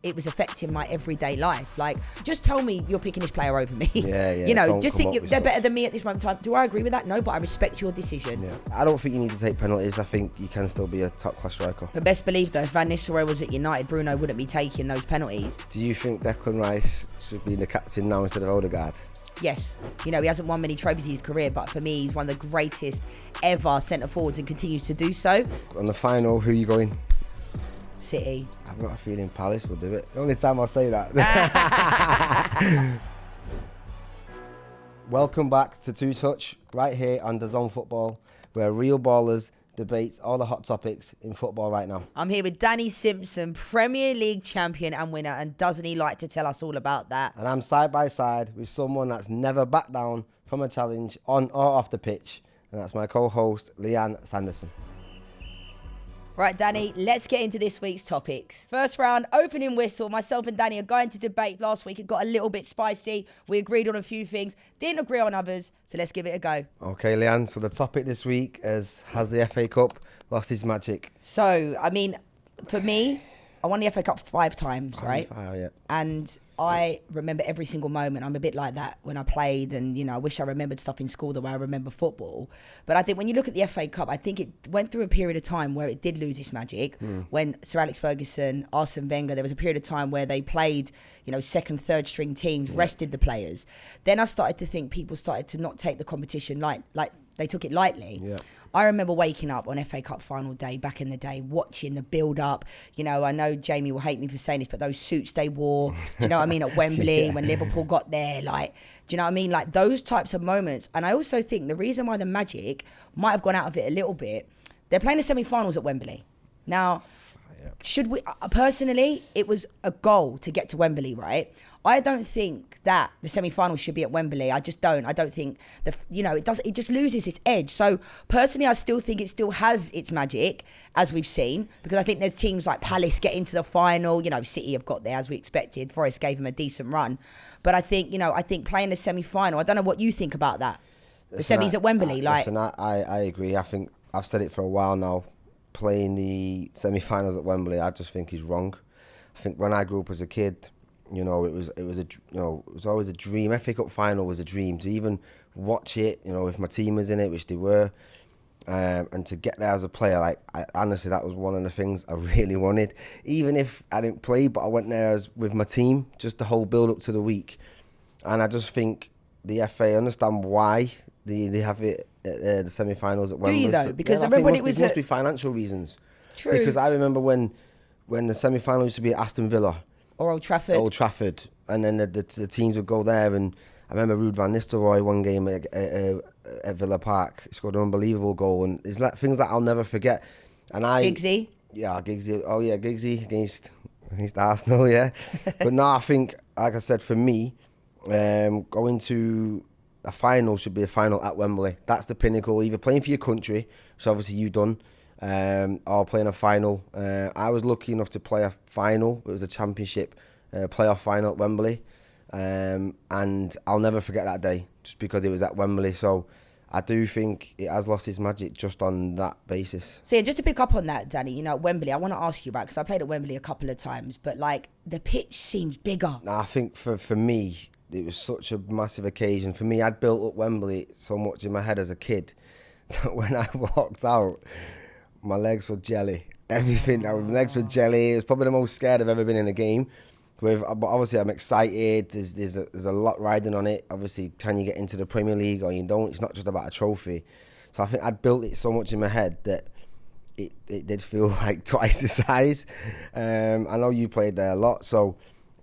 it was affecting my everyday life. Like, just tell me you're picking this player over me. Yeah. You know, just think they're better than me at this moment in time. Do I agree with that? No, but I respect your decision. Yeah. I don't think you need to take penalties. I think you can still be a top-class striker. But best believe, though, if Van Nistelrooy was at United, Bruno wouldn't be taking those penalties. Do you think Declan Rice should be the captain now instead of Odegaard? Yes. You know, he hasn't won many trophies in his career, but for me, he's one of the greatest ever centre-forwards and continues to do so. On the final, who are you going? City. I've got a feeling Palace will do it. The only time I'll say that. Welcome back to Two Touch, right here on DAZN Football, where real ballers debate all the hot topics in football right now. I'm here with Danny Simpson, Premier League champion and winner, and doesn't he like to tell us all about that? And I'm side by side with someone that's never backed down from a challenge on or off the pitch, and that's my co-host, Lianne Sanderson. Right, Danny, let's get into this week's topics. First round, opening whistle. Myself and Danny are going to debate. Last week it got a little bit spicy. We agreed on a few things, didn't agree on others, so let's give it a go. Okay, Lianne, so the topic this week is, has the FA Cup lost its magic? So, I mean, for me, I won the FA Cup 5 times, right? Yeah. And I remember every single moment. I'm a bit like that when I played, and, you know, I wish I remembered stuff in school the way I remember football. But I think when you look at the FA Cup, I think it went through a period of time where it did lose its magic. When Sir Alex Ferguson, Arsene Wenger, there was a period of time where they played, you know, second, third string teams, rested the players. Then I started to think people started to not take the competition like they took it lightly. Yeah. I remember waking up on FA Cup final day back in the day, watching the build-up. You know, I know Jamie will hate me for saying this, but those suits they wore, do you know what I mean, at Wembley when Liverpool got there, like, do you know what I mean? Like, those types of moments. And I also think the reason why the magic might have gone out of it a little bit, they're playing the semi-finals at Wembley. Now, should we, personally, it was a goal to get to Wembley, right? I don't think that the semi-finals should be at Wembley. I just don't. I don't think it just loses its edge. So personally, I still think it still has its magic, as we've seen, because I think there's teams like Palace get into the final. You know, City have got there as we expected. Forest gave them a decent run, but I think playing the semi-final. I don't know what you think about that. The semis at Wembley, I agree. I think I've said it for a while now. Playing the semi-finals at Wembley, I just think is wrong. I think when I grew up as a kid, you know, it was always a dream. FA Cup final was a dream to even watch it. You know, if my team was in it, which they were, and to get there as a player, like honestly, that was one of the things I really wanted. Even if I didn't play, but I went there with my team, just the whole build up to the week. And I just think the FA understand why they have it at the semi-finals at Wembley. Do you though? Because I remember when it was must be financial reasons. True. Because I remember when the semi-final used to be at Aston Villa. Or Old Trafford. And then the teams would go there, and I remember Ruud van Nistelrooy one game at Villa Park scored an unbelievable goal, and it's like things that I'll never forget. And Giggsy? Yeah, Giggsy. Oh yeah, Giggsy against Arsenal, yeah. But no, I think, like I said, for me, going to a final should be a final at Wembley. That's the pinnacle, either playing for your country, which obviously you've done, or playing a final. I was lucky enough to play a final. It was a championship playoff final at Wembley, and I'll never forget that day just because it was at Wembley. So I do think it has lost its magic just on that basis. So yeah, just to pick up on that, Danny, you know, at Wembley, I want to ask you about, because I played at Wembley a couple of times, but like the pitch seems bigger. I think for me, it was such a massive occasion. For me, I'd built up Wembley so much in my head as a kid that when I walked out, my legs were jelly. Everything, my legs were jelly. It was probably the most scared I've ever been in a game. But obviously, I'm excited. There's a lot riding on it. Obviously, can you get into the Premier League or you don't? It's not just about a trophy. So I think I'd built it so much in my head that it did feel like twice the size. I know you played there a lot, so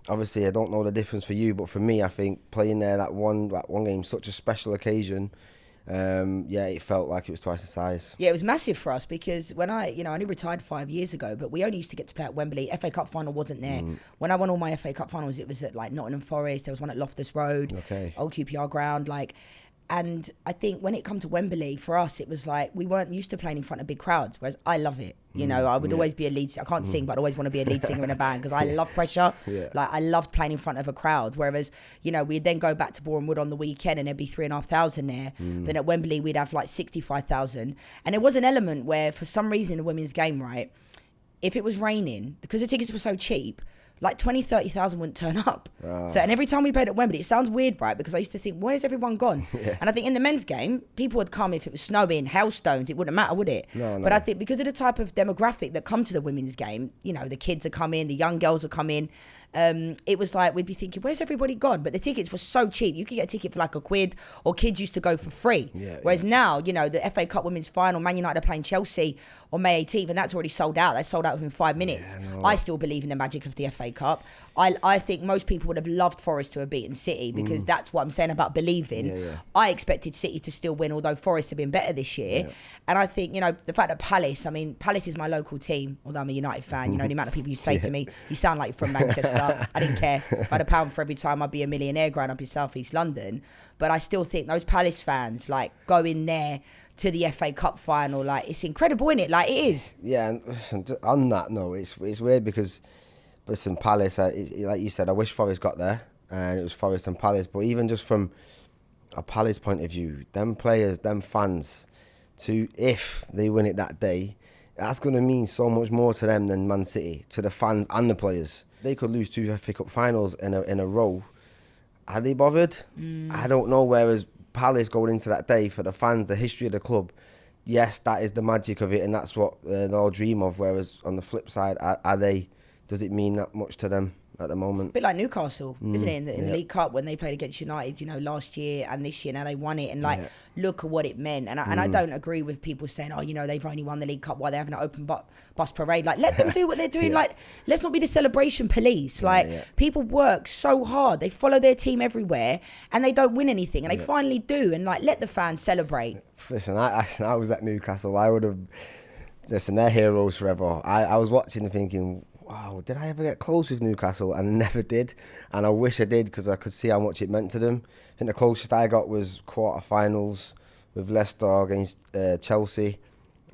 obviously I don't know the difference for you, but for me, I think playing there that one game, such a special occasion. It felt like it was twice the size. Yeah, it was massive for us because when I only retired 5 years ago, but we only used to get to play at Wembley. FA Cup final wasn't there. When I won all my FA Cup finals, it was at like Nottingham Forest. There was one at Loftus Road, old QPR ground, like. And I think when it come to Wembley, for us, it was like we weren't used to playing in front of big crowds, whereas I love it. You know, I would always be a lead singer. I can't sing, but I always want to be a lead singer in a band because I love pressure. Like, I loved playing in front of a crowd, whereas, you know, we'd then go back to Boreham Wood on the weekend and there'd be 3,500 there. Then at Wembley, we'd have like 65,000. And there was an element where, for some reason in the women's game, right, if it was raining, because the tickets were so cheap, like 20, 30,000 wouldn't turn up. So, and every time we played at Wembley, it sounds weird, right? Because I used to think, where's everyone gone? And I think in the men's game, people would come if it was snowing, hailstones, it wouldn't matter, would it? No. But I think because of the type of demographic that come to the women's game, you know, the kids are coming, the young girls are coming. It was like, we'd be thinking, where's everybody gone? But the tickets were so cheap. You could get a ticket for like £1, or kids used to go for free. Whereas now, you know, the FA Cup Women's Final, Man United are playing Chelsea on May 18th, and that's already sold out. They sold out within 5 minutes. I still believe in the magic of the FA Cup. I think most people would have loved Forest to have beaten City, because that's what I'm saying about believing. I expected City to still win, although Forest have been better this year. And I think, you know, the fact that Palace is my local team, although I'm a United fan, you know, the amount of people you say to me, you sound like you're from Manchester. I didn't care. If I had £1 for every time, I'd be a millionaire growing up in South East London. But I still think those Palace fans, like, go in there to the FA Cup final, like, it's incredible, isn't it? Like, it is. Yeah, and listen, on that note, it's weird because, listen, Palace, like you said, I wish Forest got there, and it was Forest and Palace. But even just from a Palace point of view, them players, them fans, if they win it that day, that's going to mean so much more to them than Man City, to the fans and the players. They could lose 2 FA Cup finals in a row. Are they bothered? I don't know. Whereas Palace going into that day, for the fans, the history of the club, yes, that is the magic of it, and that's what they all dream of. Whereas on the flip side, does it mean that much to them at the moment? A bit like Newcastle, isn't it? In the League Cup, when they played against United, you know, last year and this year, now they won it, and like, look at what it meant. And I don't agree with people saying, oh, you know, they've only won the League Cup, why they having an open bus parade. Like, let them do what they're doing. Like, let's not be the celebration police. Like, people work so hard, they follow their team everywhere, and they don't win anything, and they finally do. And like, let the fans celebrate. Listen, I was at Newcastle. I would have. Listen, they're heroes forever. I was watching and thinking, wow, did I ever get close with Newcastle? And I never did. And I wish I did, because I could see how much it meant to them. I think the closest I got was quarterfinals with Leicester against Chelsea.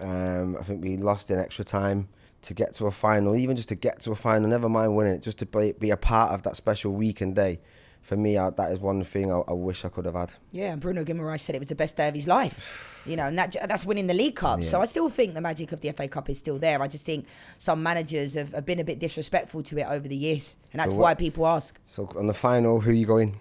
I think we lost in extra time to get to a final. Even just to get to a final, never mind winning it, just to be a part of that special week and day. For me, that is one thing I wish I could have had. Yeah, and Bruno Guimaraes said it was the best day of his life. You know, and that's winning the League Cup. So I still think the magic of the FA Cup is still there. I just think some managers have been a bit disrespectful to it over the years, and that's why people ask. So on the final, who are you going?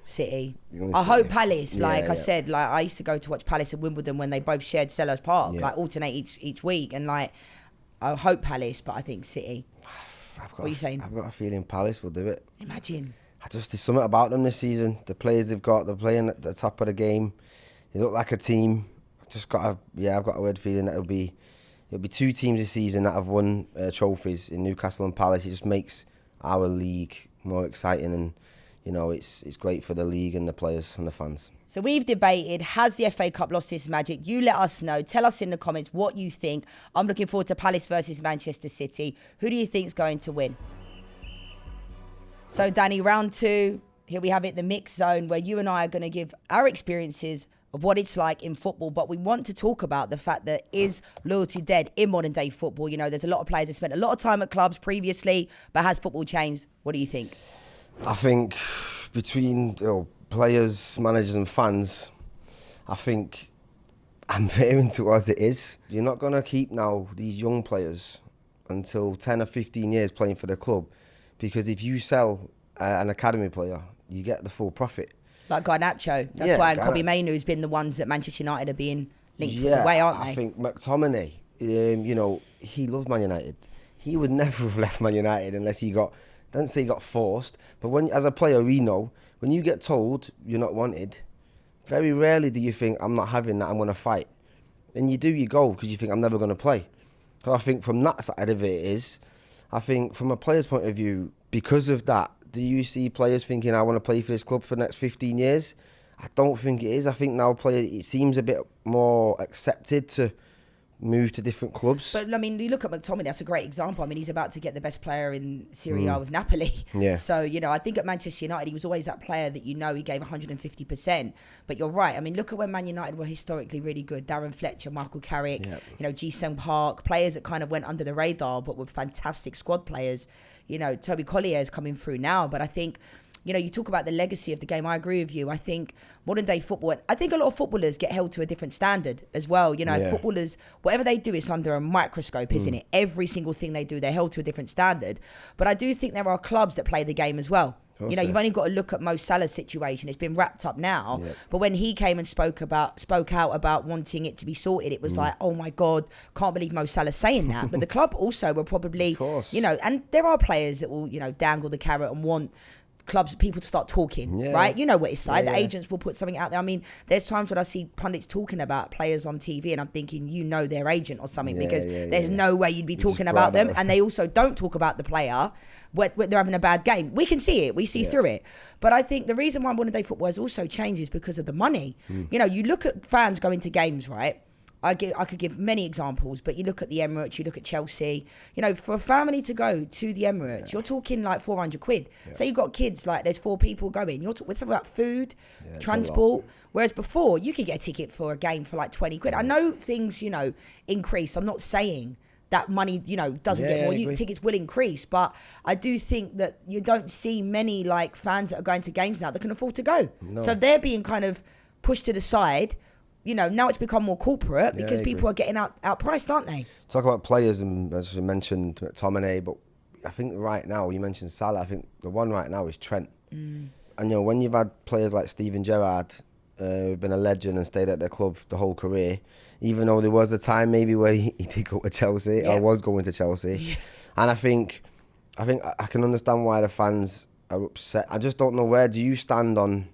City. I hope Palace. Like I said, like I used to go to watch Palace and Wimbledon when they both shared Selhurst Park, like alternate each week, and like I hope Palace, but I think City. What are you saying? I've got a feeling Palace will do it. Imagine. There's something about them this season. The players they've got, they're playing at the top of the game. They look like a team. I've got a weird feeling that it'll be 2 teams this season that have won trophies in Newcastle and Palace. It just makes our league more exciting, and you know, it's great for the league and the players and the fans. So we've debated, has the FA Cup lost its magic? You let us know. Tell us in the comments what you think. I'm looking forward to Palace versus Manchester City. Who do you think's going to win? So, Danny, round 2, here we have it, the mixed zone, where you and I are going to give our experiences of what it's like in football. But we want to talk about the fact that is loyalty dead in modern day football? You know, there's a lot of players that spent a lot of time at clubs previously, but has football changed? What do you think? I think between players, managers and fans, I think I'm veering towards it is. You're not going to keep now these young players until 10 or 15 years playing for the club. Because if you sell an academy player, you get the full profit. Like Garnacho. That's why Kobbie Mainoo's been the ones that Manchester United are being linked with the way, aren't they? I think McTominay, you know, he loved Man United. He would never have left Man United unless don't say he got forced, but as a player, we know, when you get told you're not wanted, very rarely do you think, I'm not having that, I'm going to fight. Then you go because you think, I'm never going to play. So I think from that side of it I think from a player's point of view, because of that, do you see players thinking, I want to play for this club for the next 15 years? I don't think it is. I think now it seems a bit more accepted to move to different clubs. But, I mean, you look at McTominay, that's a great example. I mean, he's about to get the best player in Serie A with Napoli. Yeah. So, you know, I think at Manchester United, he was always that player that, you know, he gave 150%. But you're right. I mean, look at when Man United were historically really good. Darren Fletcher, Michael Carrick, you know, Ji-Sung Park, players that kind of went under the radar, but were fantastic squad players. You know, Toby Collier's coming through now. But I think you know, you talk about the legacy of the game. I agree with you. I think modern day football, I think a lot of footballers get held to a different standard as well. You know, footballers, whatever they do, it's under a microscope, isn't it? Every single thing they do, they're held to a different standard. But I do think there are clubs that play the game as well. You know, you've only got to look at Mo Salah's situation. It's been wrapped up now. But when he came and spoke out about wanting it to be sorted, it was like, oh my God, can't believe Mo Salah's saying that. But the club also will probably, you know, and there are players that will, you know, dangle the carrot and want people to start talking, right? You know what it's like. The agents will put something out there. I mean, there's times when I see pundits talking about players on TV and I'm thinking, you know, their agent or something, because there's no way you'd be talking about them. And they also don't talk about the player when they're having a bad game. We can see it. We see through it. But I think the reason why modern day football has also changed is because of the money. You know, you look at fans going to games, right? I could give many examples, but you look at the Emirates, you look at Chelsea, you know, for a family to go to the Emirates, you're talking like 400 quid. So you've got kids, like there's 4 people going, you're talking about food, transport, whereas before you could get a ticket for a game for like 20 quid. I know things, you know, increase. I'm not saying that money, you know, doesn't get more. Tickets will increase, but I do think that you don't see many like fans that are going to games now that can afford to go. So they're being kind of pushed to the side. You know, now it's become more corporate because people are getting outpriced, aren't they? Talk about players, and as you mentioned, McTominay, but I think right now, you mentioned Salah, I think the one right now is Trent. And, you know, when you've had players like Steven Gerrard, who've been a legend and stayed at their club the whole career, even though there was a time maybe where he did go to Chelsea, or was going to Chelsea. And I think I can understand why the fans are upset. I just don't know, where do you stand on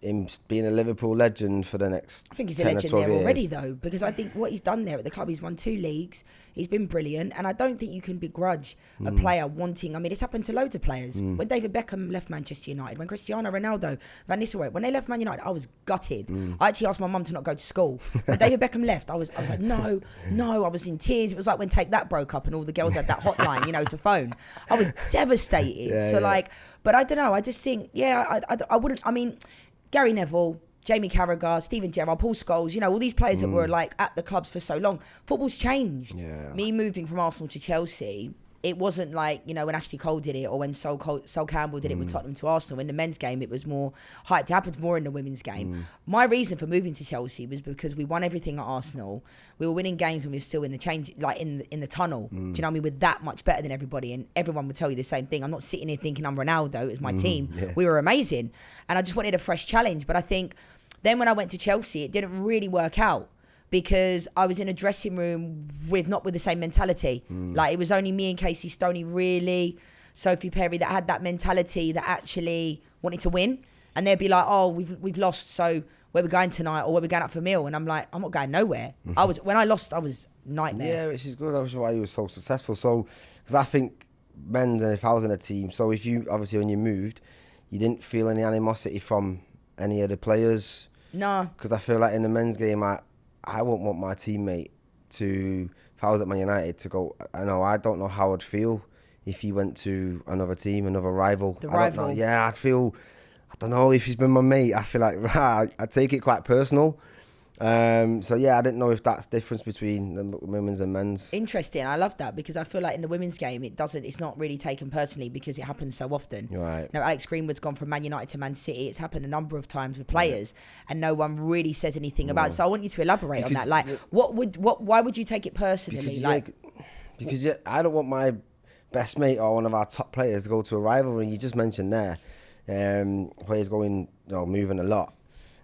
him being a Liverpool legend for the next 10 or 12 years? I think he's a legend there already, though, because I think what he's done there at the club, he's won 2 leagues, he's been brilliant, and I don't think you can begrudge a player wanting. I mean, it's happened to loads of players. When David Beckham left Manchester United, when Cristiano Ronaldo, Van Nistelrooy, when they left Man United, I was gutted. I actually asked my mum to not go to school. When David Beckham left, I was like, no, I was in tears. It was like when Take That broke up and all the girls had that hotline, you know, to phone. I was devastated. But I don't know, I just think, I wouldn't, I mean, Gary Neville, Jamie Carragher, Steven Gerrard, Paul Scholes, you know, all these players that were like at the clubs for so long. Football's changed. Me moving from Arsenal to Chelsea, it wasn't like, you know, when Ashley Cole did it or when Sol Campbell did it with Tottenham to Arsenal. In the men's game, it was more hyped. It happens more in the women's game. My reason for moving to Chelsea was because we won everything at Arsenal. We were winning games when we were still in the change, like in the tunnel. Do you know what I mean? We're that much better than everybody, and everyone would tell you the same thing. I'm not sitting here thinking I'm Ronaldo. It's my team. We were amazing, and I just wanted a fresh challenge. But I think then when I went to Chelsea, it didn't really work out, because I was in a dressing room not with the same mentality. Like, it was only me and Casey Stoney, really, Sophie Perry, that had that mentality, that actually wanted to win. And they'd be like, oh, we've lost, so where we going tonight, or where we going out for a meal? And I'm like, I'm not going nowhere. When I lost, I was nightmare. Yeah, which is good. That's why you were so successful. So, because I think men's, and if I was in a team, so if you, obviously when you moved, you didn't feel any animosity from any of the players? No. Because I feel like in the men's game, I wouldn't want my teammate to, if I was at Man United, to go, I don't know how I'd feel if he went to another team, another rival. I'd feel, I don't know, if he's been my mate, I feel like I take it quite personal. I didn't know if that's difference between the women's and men's. Interesting. I love that, because I feel like in the women's game, it's not really taken personally, because it happens so often. Right. You know, Alex Greenwood's gone from Man United to Man City. It's happened a number of times with players, and no one really says anything about it. So I want you to elaborate on that. Like, why would you take it personally? Because I don't want my best mate or one of our top players to go to a rivalry. You just mentioned there, players going, moving a lot.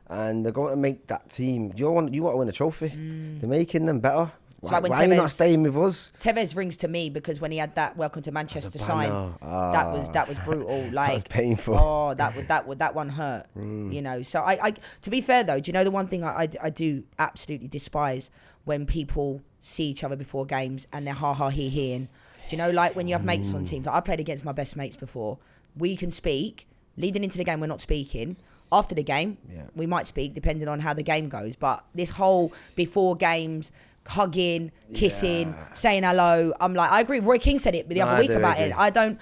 And they're going to make that team. You want to win a trophy. They're making them better. Why are you not staying with us? Tevez rings to me, because when he had that Welcome to Manchester sign, that was brutal. Like, that was painful. Oh, that one hurt. You know. So I to be fair though, do you know the one thing I do absolutely despise? When people see each other before games and they're ha he he, and do you know, like when you have mates on teams? Like, I played against my best mates before. We can speak leading into the game. We're not speaking. After the game, we might speak depending on how the game goes. But this whole before games, hugging, kissing, saying hello, I'm like, I agree. Roy King said it the other week about it. I don't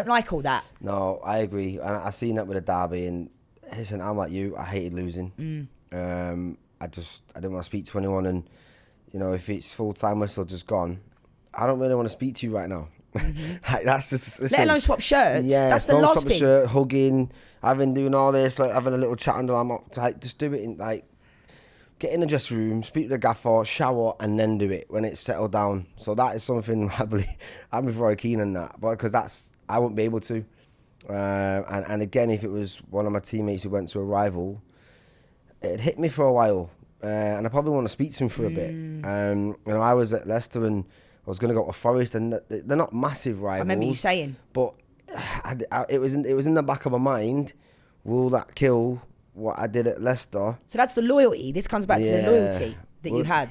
like all that. No, I agree. And I seen that with a derby. And listen, I'm like you. I hated losing. I didn't want to speak to anyone. And, if it's full-time whistle just gone, I don't really want to speak to you right now. Like, that's just... Let alone swap shirts. Yeah, that's the last swap thing. shirt, hugging, doing all this, like having a little chat under arm. Like, just do it in, like, get in the dressing room, speak to the gaffer, shower, and then do it when it's settled down. So that is something I'm very keen on that, but because I wouldn't be able to. And again, if it was one of my teammates who went to a rival, it hit me for a while, and I probably want to speak to him for a bit. I was at Leicester and I was going to go to Forest, and they're not massive rivals. I remember you saying, but it was in the back of my mind. Will that kill what I did at Leicester? So that's the loyalty. This comes back to the loyalty that you had.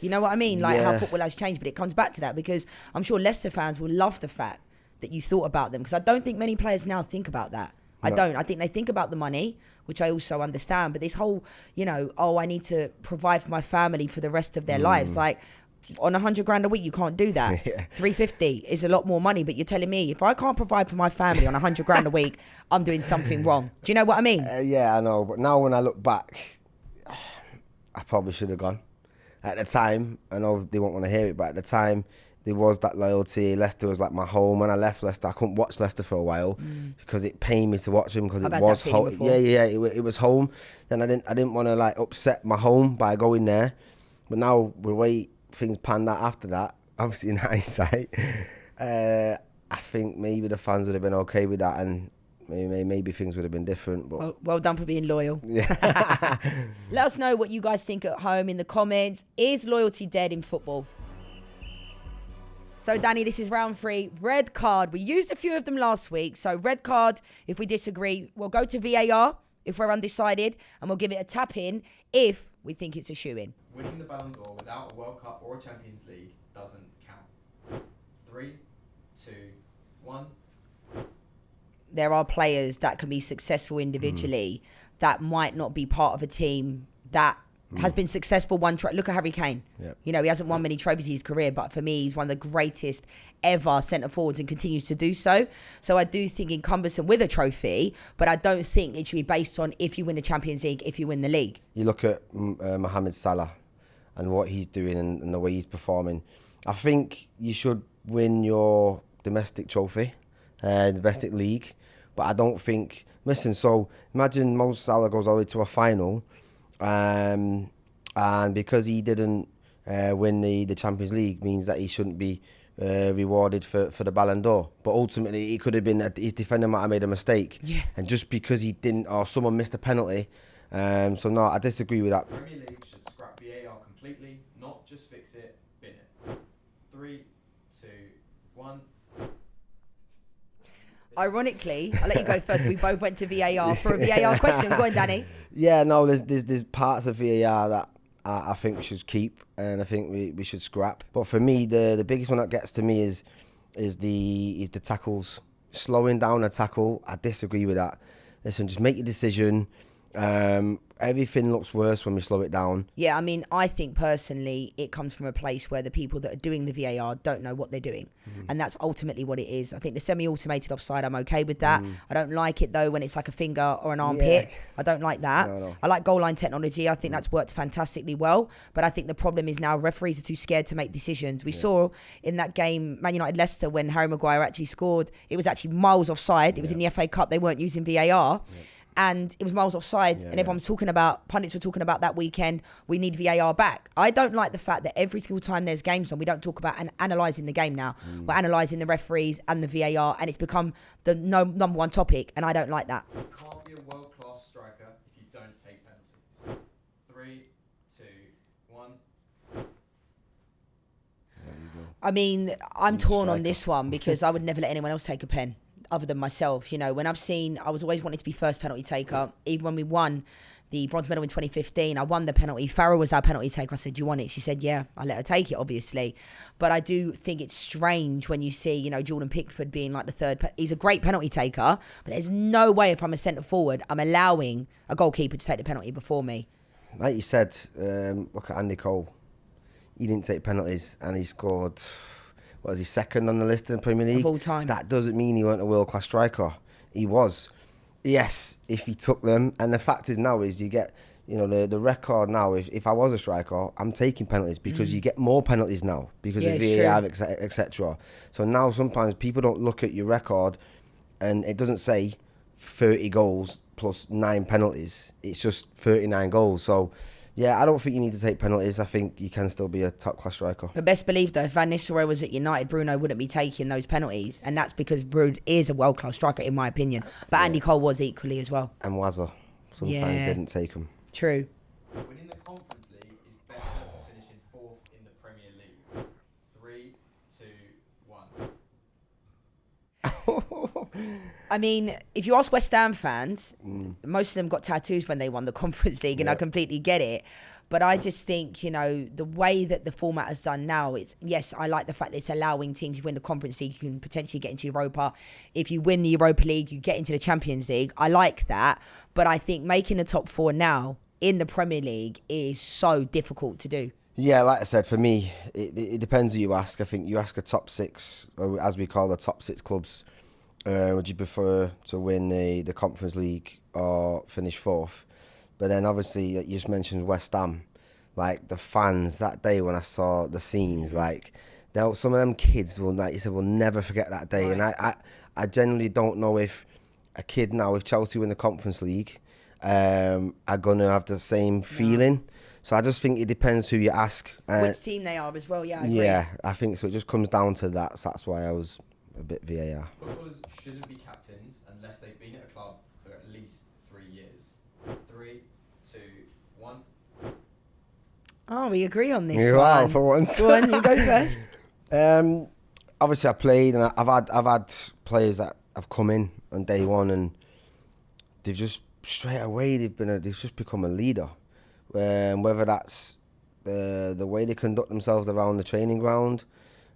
You know what I mean? Like how football has changed, but it comes back to that because I'm sure Leicester fans will love the fact that you thought about them, because I don't think many players now think about that. I don't. I think they think about the money, which I also understand, but this whole, I need to provide for my family for the rest of their lives. Like, on 100 grand a week, you can't do that. 350 is a lot more money, but you're telling me if I can't provide for my family on 100 grand a week, I'm doing something wrong. Do you know what I mean? Yeah, I know. But now when I look back, I probably should have gone. At the time, I know they won't want to hear it, but at the time, there was that loyalty. Leicester was like my home. When I left Leicester, I couldn't watch Leicester for a while because it pained me to watch them because it was home. Yeah, it was home. Then I didn't want to like upset my home by going there. But now the way things panned out after that, obviously in hindsight, I think maybe the fans would have been okay with that, and maybe things would have been different. But well done for being loyal. Yeah. Let us know what you guys think at home in the comments. Is loyalty dead in football? So, Danny, this is round 3. Red card. We used a few of them last week. So, red card, if we disagree, we'll go to VAR if we're undecided, and we'll give it a tap in if we think it's a shoe-in. Winning the Ballon d'Or without a World Cup or a Champions League doesn't count. 3, 2, 1. There are players that can be successful individually that might not be part of a team that has been successful. Look at Harry Kane. Yep. He hasn't won many trophies in his career, but for me, he's one of the greatest ever centre forwards and continues to do so. So I do think in cumbersome with a trophy, but I don't think it should be based on if you win the Champions League, if you win the league. You look at Mohamed Salah and what he's doing and the way he's performing. I think you should win your domestic trophy, domestic league, but I don't think... Listen, so imagine Mo Salah goes all the way to a final, and because he didn't win the Champions League means that he shouldn't be rewarded for the Ballon d'Or. But ultimately, it could have been that his defender might have made a mistake. Yeah. And just because he didn't, or someone missed a penalty. So no, I disagree with that. Premier League should scrap VAR completely, not just fix it, bin it. 3, 2, 1. Ironically, I'll let you go first. We both went to VAR for a VAR question. Go on, Danny. Yeah, no, there's parts of VAR that I think we should keep, and I think we should scrap. But for me, the biggest one that gets to me is the tackles. Slowing down a tackle, I disagree with that. Listen, just make your decision. Everything looks worse when we slow it down. Yeah, I mean, I think personally it comes from a place where the people that are doing the VAR don't know what they're doing. And that's ultimately what it is. I think the semi-automated offside, I'm okay with that. I don't like it, though, when it's like a finger or an armpit. Yeah. I don't like that. No. I like goal line technology. I think that's worked fantastically well. But I think the problem is now referees are too scared to make decisions. We saw in that game, Man United-Leicester, when Harry Maguire actually scored, it was actually miles offside. It was in the FA Cup. They weren't using VAR. And it was miles offside, and everyone was talking about, pundits were talking about that weekend, we need VAR back. I don't like the fact that every single time there's games on, we don't talk about analysing the game now. We're analysing the referees and the VAR, and it's become the number one topic, and I don't like that. You can't be a world-class striker if you don't take penalties. 3, 2, 1. I mean, I'm torn on this one because I would never let anyone else take a pen other than myself. When I was always wanting to be first penalty taker. Even when we won the bronze medal in 2015, I won the penalty. Farah was our penalty taker. I said, "Do you want it?" She said, "Yeah." I let her take it, obviously. But I do think it's strange when you see, Jordan Pickford being like the third. He's a great penalty taker, but there's no way if I'm a centre forward, I'm allowing a goalkeeper to take the penalty before me. Like you said, look at Andy Cole. He didn't take penalties, and he scored... What was he, second on the list in the Premier League? Of all time. That doesn't mean he weren't a world-class striker. He was. Yes, if he took them. And the fact is now is you get you know, the record now, if I was a striker, I'm taking penalties because you get more penalties now because of VAR, etc. So now sometimes people don't look at your record and it doesn't say 30 goals plus 9 penalties. It's just 39 goals. So, yeah, I don't think you need to take penalties. I think you can still be a top-class striker. But best believe, though, if Van Nistelrooy was at United, Bruno wouldn't be taking those penalties. And that's because Bruno is a world-class striker, in my opinion. But Andy Cole was equally as well. And Wazza sometimes didn't take them. True. Winning the Conference League is better than finishing 4th in the Premier League. 3, 2, 1. I mean, if you ask West Ham fans, most of them got tattoos when they won the Conference League, and I completely get it. But I just think, you know, the way that the format is done now, it's, yes, I like the fact that it's allowing teams to win the Conference League. You can potentially get into Europa. If you win the Europa League, you get into the Champions League. I like that. But I think making the top 4 now in the Premier League is so difficult to do. Yeah, like I said, for me, it depends who you ask. I think you ask a top 6, or as we call the top 6 clubs, would you prefer to win the Conference League or finish 4th? But then obviously, you just mentioned West Ham. Like, the fans, that day when I saw the scenes, like, some of them kids will, like you said, will never forget that day. Right. And I genuinely don't know if a kid now, if Chelsea win the Conference League, are going to have the same feeling. So I just think it depends who you ask. Which team they are as well, I agree. Yeah, I think so. It just comes down to that. So that's why I was a bit VAR. Footballers shouldn't be captains unless they've been at a club for at least 3 years. 3, 2, 1. Oh, we agree on this one. Wow, for once. Go on, you go first. Obviously, I played, and I've had players that have come in on day one, and they've just straight away they've just become a leader. Whether that's the way they conduct themselves around the training ground,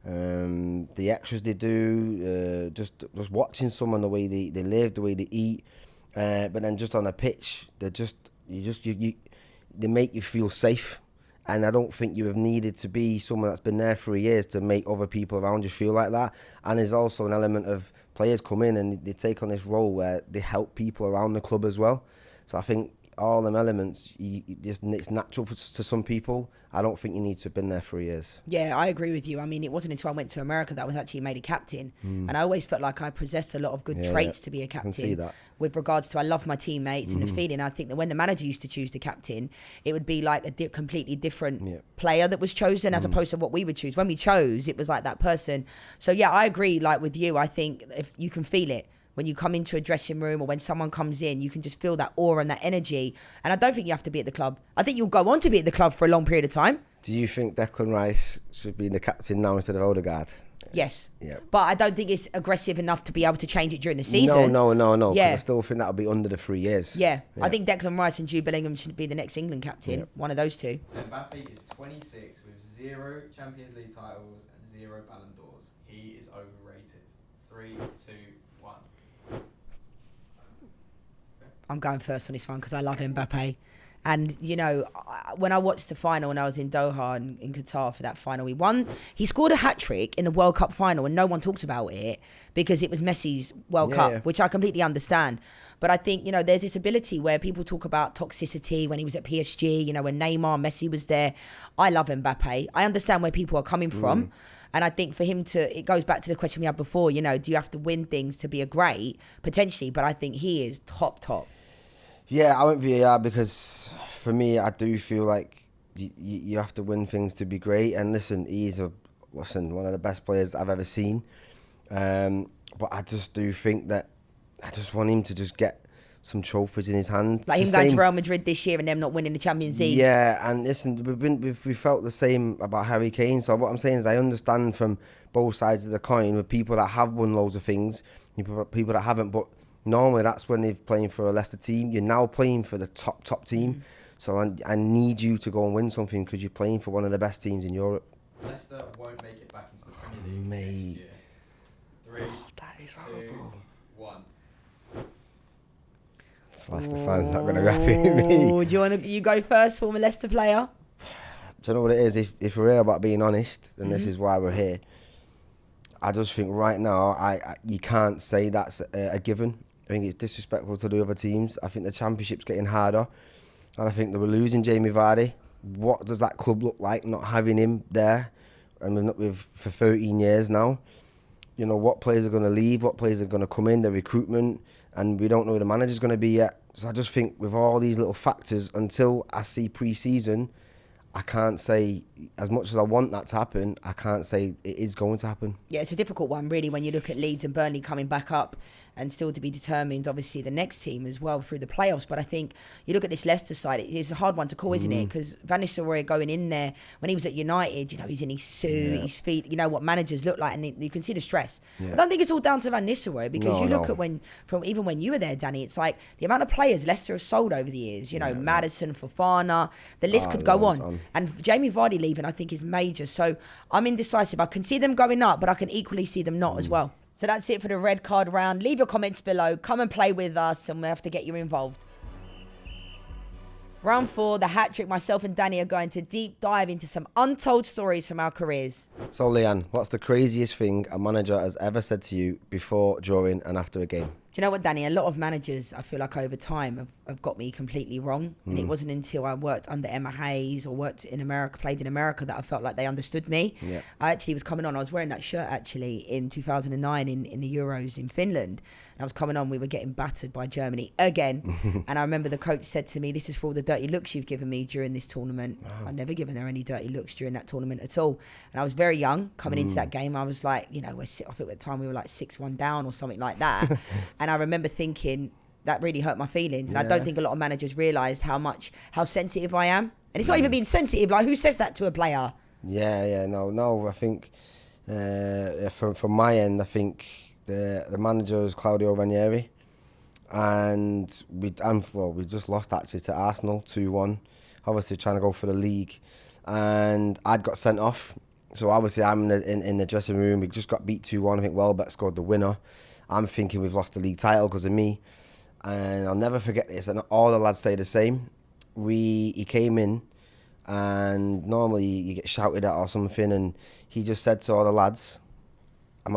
the extras they do, just watching someone, the way they live, the way they eat, but then just on a pitch, they make you feel safe. And I don't think you have needed to be someone that's been there for years to make other people around you feel like that. And there's also an element of players come in and they take on this role where they help people around the club as well. So I think all them elements, it's natural to some people. I don't think you need to have been there for years. Yeah, I agree with you. I mean, it wasn't until I went to America that I was actually made a captain. And I always felt like I possessed a lot of good traits to be a captain. I can see that. With regards to, I love my teammates and the feeling. I think that when the manager used to choose the captain, it would be like a completely different player that was chosen as opposed to what we would choose. When we chose, it was like that person. So yeah, I agree. Like with you, I think if you can feel it. When you come into a dressing room or when someone comes in, you can just feel that aura and that energy. And I don't think you have to be at the club. I think you'll go on to be at the club for a long period of time. Do you think Declan Rice should be the captain now instead of Odegaard? Yes. Yeah. But I don't think it's aggressive enough to be able to change it during the season. No. Yeah. I still think that'll be under the 3 years. Yeah. I think Declan Rice and Jude Bellingham should be the next England captain. Yeah. One of those two. Mbappe is 26 with 0 Champions League titles and 0 Ballon d'Ors. He is overrated. 3, 2, 1. I'm going first on this one because I love Mbappe. And, you know, when I watched the final when I was in Doha and in Qatar for that final, he scored a hat-trick in the World Cup final and no one talks about it because it was Messi's World Cup, which I completely understand. But I think, you know, there's this ability where people talk about toxicity when he was at PSG, you know, when Neymar, Messi was there. I love Mbappe. I understand where people are coming from. And I think for him it goes back to the question we had before, you know, do you have to win things to be a great? Potentially, but I think he is top. Yeah, I went VAR because for me, I do feel like you have to win things to be great. And listen, he's one of the best players I've ever seen. But I just do think that I just want him to just get some trophies in his hand. Like him going to Real Madrid this year and them not winning the Champions League. Yeah, and listen, we felt the same about Harry Kane. So what I'm saying is I understand from both sides of the coin with people that have won loads of things, people that haven't, but normally that's when they're playing for a Leicester team. You're now playing for the top team. So I need you to go and win something because you're playing for one of the best teams in Europe. Leicester won't make it back into the Premier League next year. 3, that is 2, horrible. 1. Leicester fans not going to grab me. Do you go first, former Leicester player? Do you know what it is? If we're here about being honest, and this is why we're here, I just think right now you can't say that's a given. I think it's disrespectful to the other teams. I think the Championship's getting harder. And I think they were losing Jamie Vardy. What does that club look like not having him there? And we've not with for 13 years now. You know, what players are going to leave, what players are going to come in, the recruitment, and we don't know who the manager's going to be yet. So I just think with all these little factors, until I see pre-season, I can't say, as much as I want that to happen, I can't say it is going to happen. Yeah, it's a difficult one, really, when you look at Leeds and Burnley coming back up and still to be determined, obviously, the next team as well through the playoffs. But I think you look at this Leicester side, it's a hard one to call, isn't it? Because Van Nistelrooy going in there, when he was at United, you know, he's in his suit, his feet, you know what managers look like, and you can see the stress. I don't think it's all down to Van Nistelrooy, because you look at even when you were there, Danny, it's like the amount of players Leicester have sold over the years, you know, Maddison, Fofana, the list could go on. And Jamie Vardy leaving, I think, is major. So I'm indecisive. I can see them going up, but I can equally see them not as well. So that's it for the red card round. Leave your comments below. Come and play with us, and we'll have to get you involved. Round 4, the hat trick. Myself and Danny are going to deep dive into some untold stories from our careers. So, Lianne, what's the craziest thing a manager has ever said to you before, during, and after a game? Do you know what, Danny? A lot of managers, I feel like over time, have got me completely wrong. And it wasn't until I worked under Emma Hayes or worked in America, played in America, that I felt like they understood me. Yeah. I actually was coming on. I was wearing that shirt, actually, in 2009 in the Euros in Finland. And I was coming on. We were getting battered by Germany again. And I remember the coach said to me, "This is for all the dirty looks you've given me during this tournament." Wow. I'd never given her any dirty looks during that tournament at all. And I was very young coming into that game. I was like, you know, I think at the time we were like 6-1 down or something like that. And I remember thinking that really hurt my feelings. And I don't think a lot of managers realise how sensitive I am. And it's not even being sensitive. Like, who says that to a player? No. I think from my end, I think the manager is Claudio Ranieri, and we just lost actually to Arsenal 2-1. Obviously trying to go for the league, and I'd got sent off. So obviously I'm in the dressing room. We just got beat 2-1. I think Welbeck scored the winner. I'm thinking we've lost the league title because of me, and I'll never forget this. And all the lads say the same. He came in, and normally you get shouted at or something, and he just said to all the lads,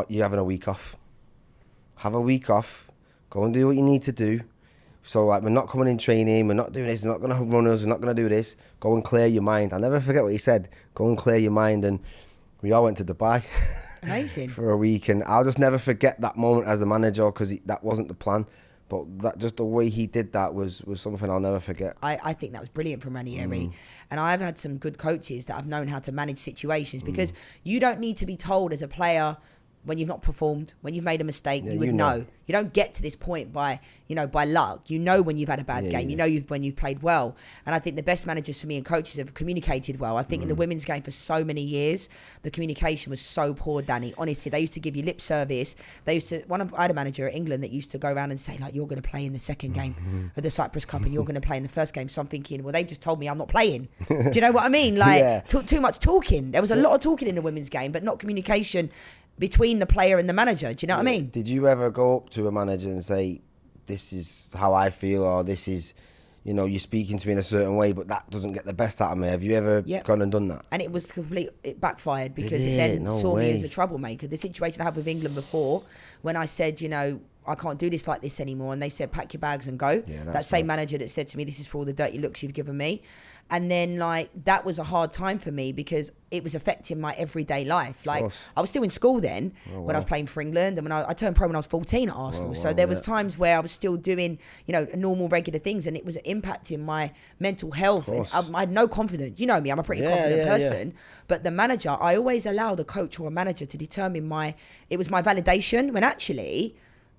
"You're having a week off. Have a week off. Go and do what you need to do. So, like, we're not coming in training. We're not doing this. We're not going to have runners. We're not going to do this. Go and clear your mind." I'll never forget what he said. Go and clear your mind. And we all went to Dubai. Amazing. For a week. And I'll just never forget that moment as a manager, because that wasn't the plan. But that, just the way he did that was something I'll never forget. I think that was brilliant from Ranieri. And I've had some good coaches that have known how to manage situations, because you don't need to be told as a player when you've not performed, when you've made a mistake. You would know. You don't get to this point by luck. You know when you've had a bad game. You know when you've played well. And I think the best managers for me and coaches have communicated well. I think in the women's game for so many years, the communication was so poor, Danny. Honestly, they used to give you lip service. I had a manager at England that used to go around and say, like, "You're going to play in the second game of the Cyprus Cup, and you're going to play in the first game." So I'm thinking, well, they just told me I'm not playing. Do you know what I mean? Like, too much talking. There was a lot of talking in the women's game, but not communication between the player and the manager. Do you know what I mean? Did you ever go up to a manager and say, "This is how I feel," or "This is, you're speaking to me in a certain way, but that doesn't get the best out of me"? Have you ever gone and done that? And it backfired, because it then saw me as a troublemaker. The situation I had with England before, when I said, I can't do this like this anymore, and they said, "Pack your bags and go." That same manager that said to me, "This is for all the dirty looks you've given me." And then, like, that was a hard time for me, because it was affecting my everyday life. Like, I was still in school then when I was playing for England, and when I turned pro when I was 14 at Arsenal. So there was times where I was still doing, normal, regular things, and it was impacting my mental health. And I had no confidence. You know me, I'm a pretty confident person. But the manager, I always allowed a coach or a manager to determine it was my validation, when actually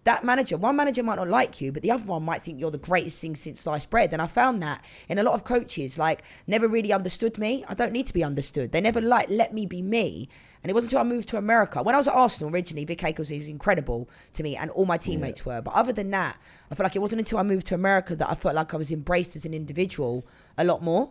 one manager might not like you, but the other one might think you're the greatest thing since sliced bread. And I found that in a lot of coaches, like, never really understood me. I don't need to be understood. They never let me be me. And it wasn't until I moved to America. When I was at Arsenal originally, Vic Akers was incredible to me, and all my teammates were. But other than that, I felt like it wasn't until I moved to America that I felt like I was embraced as an individual a lot more.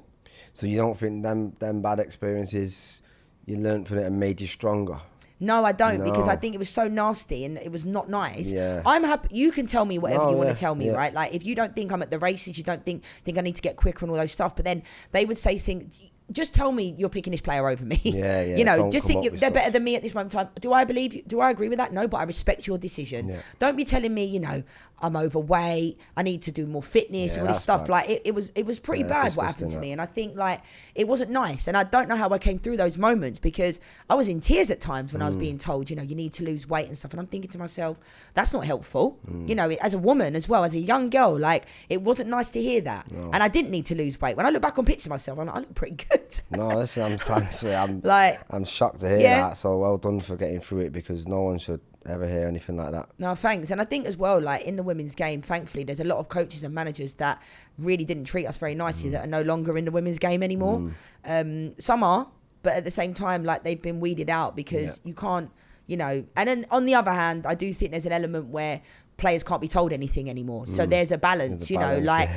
So you don't think them bad experiences, you learned from it and made you stronger? No, I don't, because I think it was so nasty and it was not nice. Yeah. I'm happy. You can tell me whatever you want to tell me, right? Like, if you don't think I'm at the races, you don't think I need to get quicker and all those stuff. But then they would say things. just tell me you're picking this player over me. Yeah. You know, just think they're stuff. better than me at this moment in time. Do I believe you? Do I agree with that? No, but I respect your decision. Yeah. Don't be telling me, you know, I'm overweight, I need to do more fitness, all this stuff. Bad. Like it was pretty bad what happened to me. And I think like it wasn't nice. And I don't know how I came through those moments, because I was in tears at times when I was being told, you know, you need to lose weight and stuff. And I'm thinking to myself, that's not helpful. You know, as a woman as well, as a young girl, like it wasn't nice to hear that. No. And I didn't need to lose weight. When I look back on pictures of myself, I'm like, I look pretty good. No, listen, I'm like, I'm shocked to hear that. So well done for getting through it, because no one should ever hear anything like that. No, thanks. And I think as well, like in the women's game, thankfully, there's a lot of coaches and managers that really didn't treat us very nicely that are no longer in the women's game anymore. Some are, but at the same time, like they've been weeded out, because you can't, you know. And then on the other hand, I do think there's an element where players can't be told anything anymore. So there's a balance, you know, like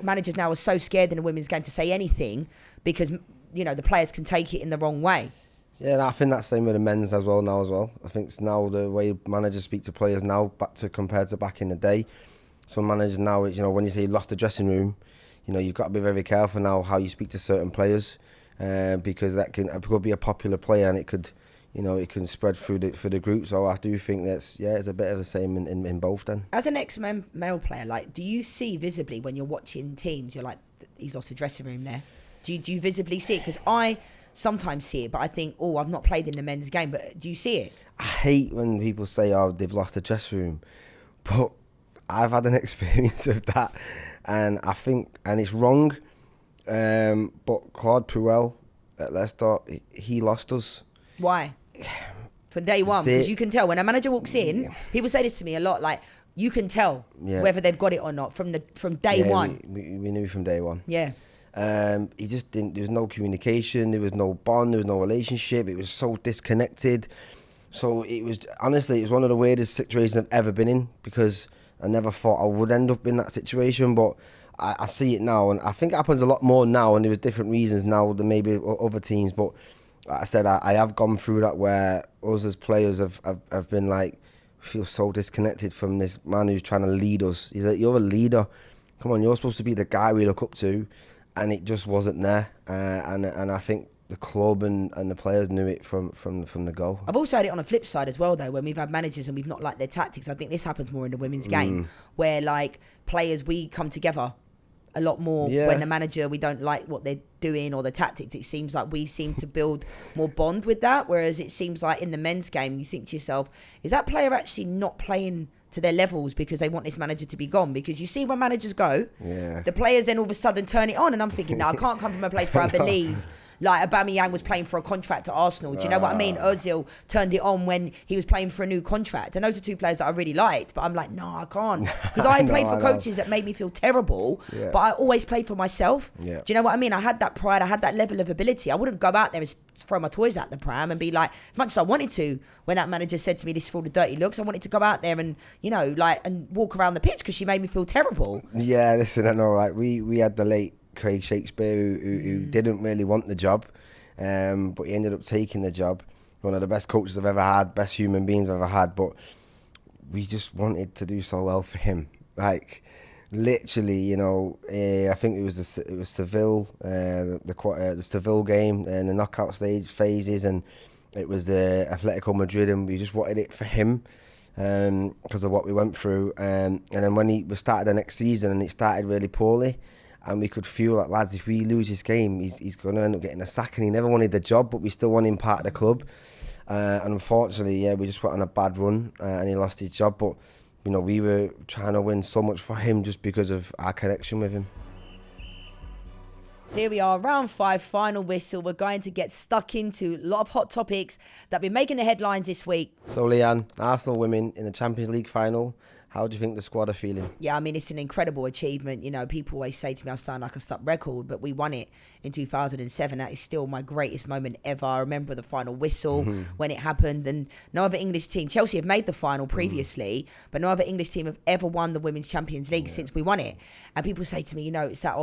managers now are so scared in the women's game to say anything, because, you know, the players can take it in the wrong way. Yeah, and I think that's the same with the men's as well now as well. I think it's now the way managers speak to players now compared to back in the day. Some managers now, you know, when you say you lost the dressing room, you know, you've got to be very careful now how you speak to certain players, because that could be a popular player and it could, you know, it can spread through the group. So I do think that's, it's a bit of the same in both then. As an ex-male player, like, do you see visibly when you're watching teams, you're like, he's lost the dressing room there? Do you visibly see it? Because I sometimes see it, but I think, I've not played in the men's game, but do you see it? I hate when people say, they've lost the dressing room, but I've had an experience of that, and I think, and it's wrong, but Claude Puel at Leicester, he lost us. Why? From day one, because you can tell when a manager walks in, people say this to me a lot, like, you can tell whether they've got it or not from day one. We knew from day one. Yeah. He just didn't, there was no communication, there was no bond, there was no relationship, it was so disconnected. So it was, honestly, it was one of the weirdest situations I've ever been in, because I never thought I would end up in that situation, but I see it now, and I think it happens a lot more now, and there was different reasons now than maybe other teams, but like I said, I have gone through that where us as players have been like, feel so disconnected from this man who's trying to lead us. He's like, you're a leader, come on, you're supposed to be the guy we look up to, and it just wasn't there, and I think the club and the players knew it from the go. I've also had it on a flip side as well, though, when we've had managers and we've not liked their tactics. I think this happens more in the women's game, where like players, we come together a lot more when the manager, we don't like what they're doing or the tactics. It seems like we seem to build more bond with that, whereas it seems like in the men's game, you think to yourself, is that player actually not playing to their levels because they want this manager to be gone? Because you see when managers go, the players then all of a sudden turn it on, and I'm thinking, no, I can't come from a place where I believe like Aubameyang was playing for a contract at Arsenal. Do you know what I mean? Ozil turned it on when he was playing for a new contract. And those are two players that I really liked, but I'm like, no, I can't. Because I played for coaches that made me feel terrible, but I always played for myself. Do you know what I mean? I had that pride, I had that level of ability. I wouldn't go out there and throw my toys at the pram and be like, as much as I wanted to, when that manager said to me, this is for all the dirty looks, I wanted to go out there and, you know, like, and walk around the pitch because she made me feel terrible. Yeah, listen, I know, like, we had the late Craig Shakespeare who didn't really want the job, but he ended up taking the job. One of the best coaches I've ever had, best human beings I've ever had, but we just wanted to do so well for him. Like, literally, you know, I think it was Seville, the Seville game and the knockout stage phases, and it was the Atletico Madrid, and we just wanted it for him because of what we went through. And then when we started the next season and it started really poorly, and we could feel like, lads, if we lose this game, he's going to end up getting a sack. And he never wanted the job, but we still want him part of the club. And unfortunately, we just went on a bad run and he lost his job. But, you know, we were trying to win so much for him just because of our connection with him. So here we are, round 5, final whistle. We're going to get stuck into a lot of hot topics that have been making the headlines this week. So, Lianne, Arsenal women in the Champions League final. How do you think the squad are feeling? Yeah, I mean, it's an incredible achievement. You know, people always say to me, I sound like a stuck record, but we won it in 2007. That is still my greatest moment ever. I remember the final whistle when it happened, and no other English team, Chelsea have made the final previously, but no other English team have ever won the Women's Champions League since we won it. And people say to me, you know, it's that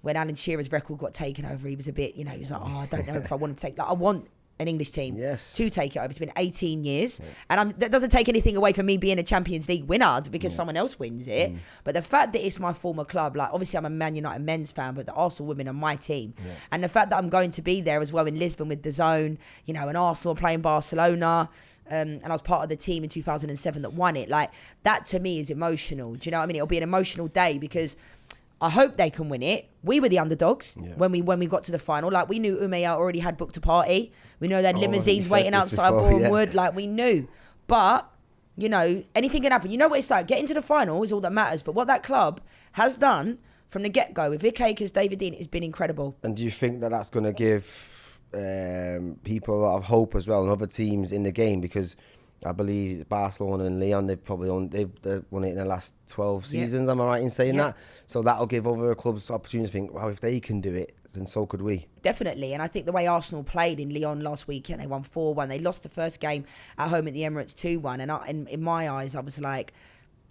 when Alan Shearer's record got taken over, he was a bit, you know, he was like, I don't know if I want to take, like, I want an English team Yes. to take it over. It's been 18 years. And that doesn't take anything away from me being a Champions League winner because someone else wins it. But the fact that it's my former club, like obviously I'm a Man United men's fan, but the Arsenal women are my team. Yeah. And the fact that I'm going to be there as well in Lisbon with DAZN, you know, and Arsenal playing Barcelona. And I was part of the team in 2007 that won it. Like, that to me is emotional. Do you know what I mean? It'll be an emotional day because I hope they can win it. We were the underdogs when we got to the final. Like, we knew Umeya already had booked a party. We know they had limousines waiting outside Bournemouth. Yeah. Like, we knew. But, you know, anything can happen. You know what it's like? Getting to the final is all that matters. But what that club has done from the get-go with Vic Akers, David Dean, has been incrediable. And do you think that that's going to give people a lot of hope as well and other teams in the game? Because I believe Barcelona and Lyon, they've won it in the last 12 seasons. Am I right in saying that? So that'll give other clubs opportunities to think, wow, if they can do it, then so could we. Definitely. And I think the way Arsenal played in Lyon last weekend, they won 4-1. They lost the first game at home at the Emirates 2-1. And in my eyes, I was like,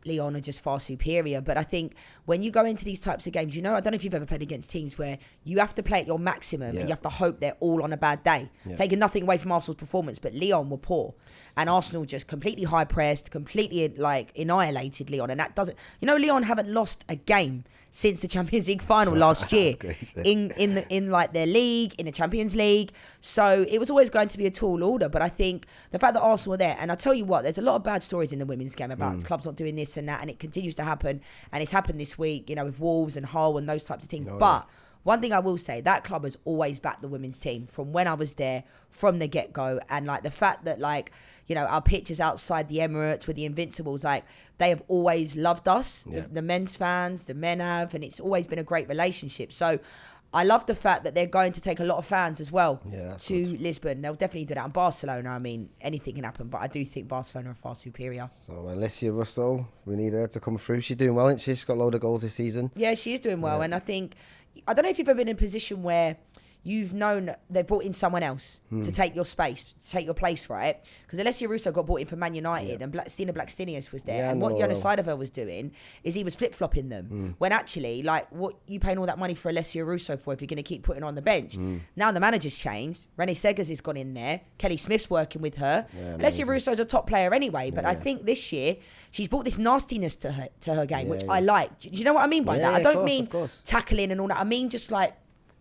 Lyon are just far superior. But I think when you go into these types of games, you know, I don't know if you've ever played against teams where you have to play at your maximum and you have to hope they're all on a bad day. Taking nothing away from Arsenal's performance, but Lyon were poor. And Arsenal just completely high pressed, completely like annihilated Lyon. And that doesn't, you know, Lyon haven't lost a game since the Champions League final last year in like their league, in the Champions League. So it was always going to be a tall order. But I think the fact that Arsenal were there, and I tell you what, there's a lot of bad stories in the women's game about clubs not doing this and that, and it continues to happen. And it's happened this week, you know, with Wolves and Hull and those types of things. But one thing I will say, that club has always backed the women's team from when I was there, from the get-go. And like the fact that, like, you know, our pictures outside the Emirates with the Invincibles, like, they have always loved us, the men's fans, the men have, and it's always been a great relationship. So I love the fact that they're going to take a lot of fans as well to Lisbon. They'll definitely do that. And Barcelona, I mean, anything can happen, but I do think Barcelona are far superior. So Alessia Russo, we need her to come through. She's doing well, isn't she? She's got a load of goals this season. Yeah, she is doing well. And I think, I don't know if you've ever been in a position where you've known they brought in someone else to take your space, to take your place, right? Because Alessia Russo got brought in for Man United and Stina Blackstenius was there. And what Jonas Seidover was doing is he was flip-flopping them. When actually, like, what you paying all that money for Alessia Russo for if you're going to keep putting her on the bench? Now the manager's changed. Renee Segers has gone in there. Kelly Smith's working with her. Alessia Russo's a top player anyway, but I think this year she's brought this nastiness to her game, which I like. Do you know what I mean by that? I don't mean tackling and all that. I mean just like,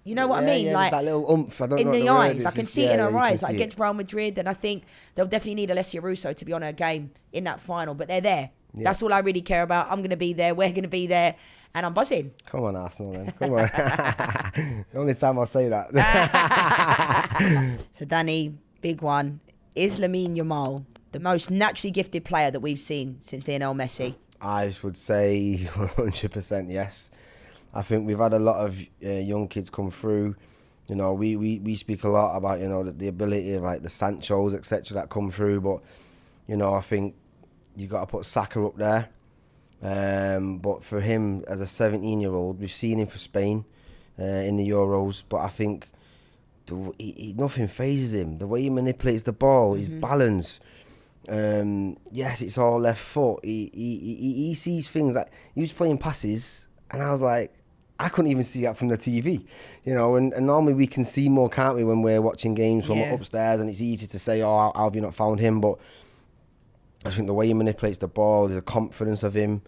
you know what I mean? Like that little oomph. I don't in know the eyes. I can see it in her eyes, like it. against Real Madrid. And I think they'll definitely need Alessia Russo to be on her game in that final. But they're there. That's all I really care about. I'm going to be there. We're going to be there. And I'm buzzing. Come on, Arsenal, then. Come on. The only time I'll say that. So, Danny, big one. Is Lamine Yamal the most naturally gifted player that we've seen since Lionel Messi? I would say 100% yes. I think we've had a lot of young kids come through. You know, we speak a lot about, you know, the ability of like the Sanchos, etc. that come through. But, you know, I think you got to put Saka up there. But for him, as a 17-year-old, we've seen him for Spain in the Euros. But I think nothing phases him. The way he manipulates the ball, his balance. Yes, it's all left foot. He sees things like he was playing passes, and I was like, I couldn't even see that from the TV, you know. And normally we can see more, can't we, when we're watching games from upstairs, and it's easy to say, oh, how have you not found him? But I think the way he manipulates the ball, there's a confidence of him.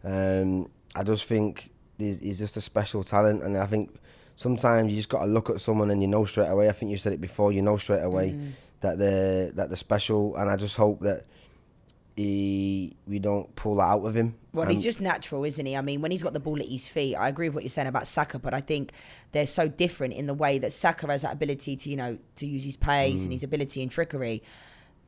I just think he's just a special talent, and I think sometimes you just got to look at someone and you know straight away. I think you said it before. You know straight away that they're special, and I just hope that we don't pull that out of him. Well, he's just natural, isn't he? I mean, when he's got the ball at his feet, I agree with what you're saying about Saka, but I think they're so different in the way that Saka has that ability to, you know, to use his pace and his ability and trickery.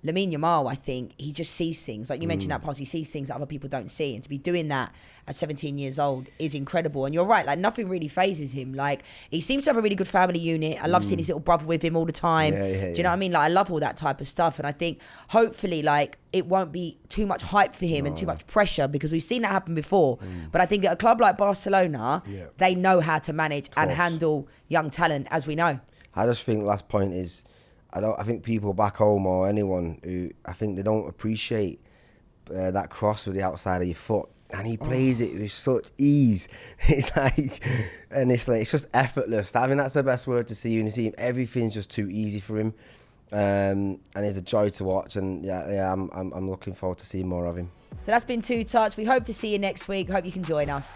Lamine Yamal, I think, he just sees things. Like you mentioned that pass, he sees things that other people don't see. And to be doing that at 17 years old is incredible. And you're right, like nothing really phases him. Like he seems to have a really good family unit. I love seeing his little brother with him all the time. Do you know what I mean? Like I love all that type of stuff. And I think hopefully like it won't be too much hype for him and too much pressure, because we've seen that happen before. But I think at a club like Barcelona, they know how to manage and handle young talent, as we know. I just think last point is, I think people back home or anyone who, I think they don't appreciate that cross with the outside of your foot, and he plays it with such ease. It's like, and it's just effortless. I mean, that's the best word to see. You see him, everything's just too easy for him. and he's a joy to watch. And yeah, I'm looking forward to seeing more of him. So that's been Two Touch. We hope to see you next week. Hope you can join us.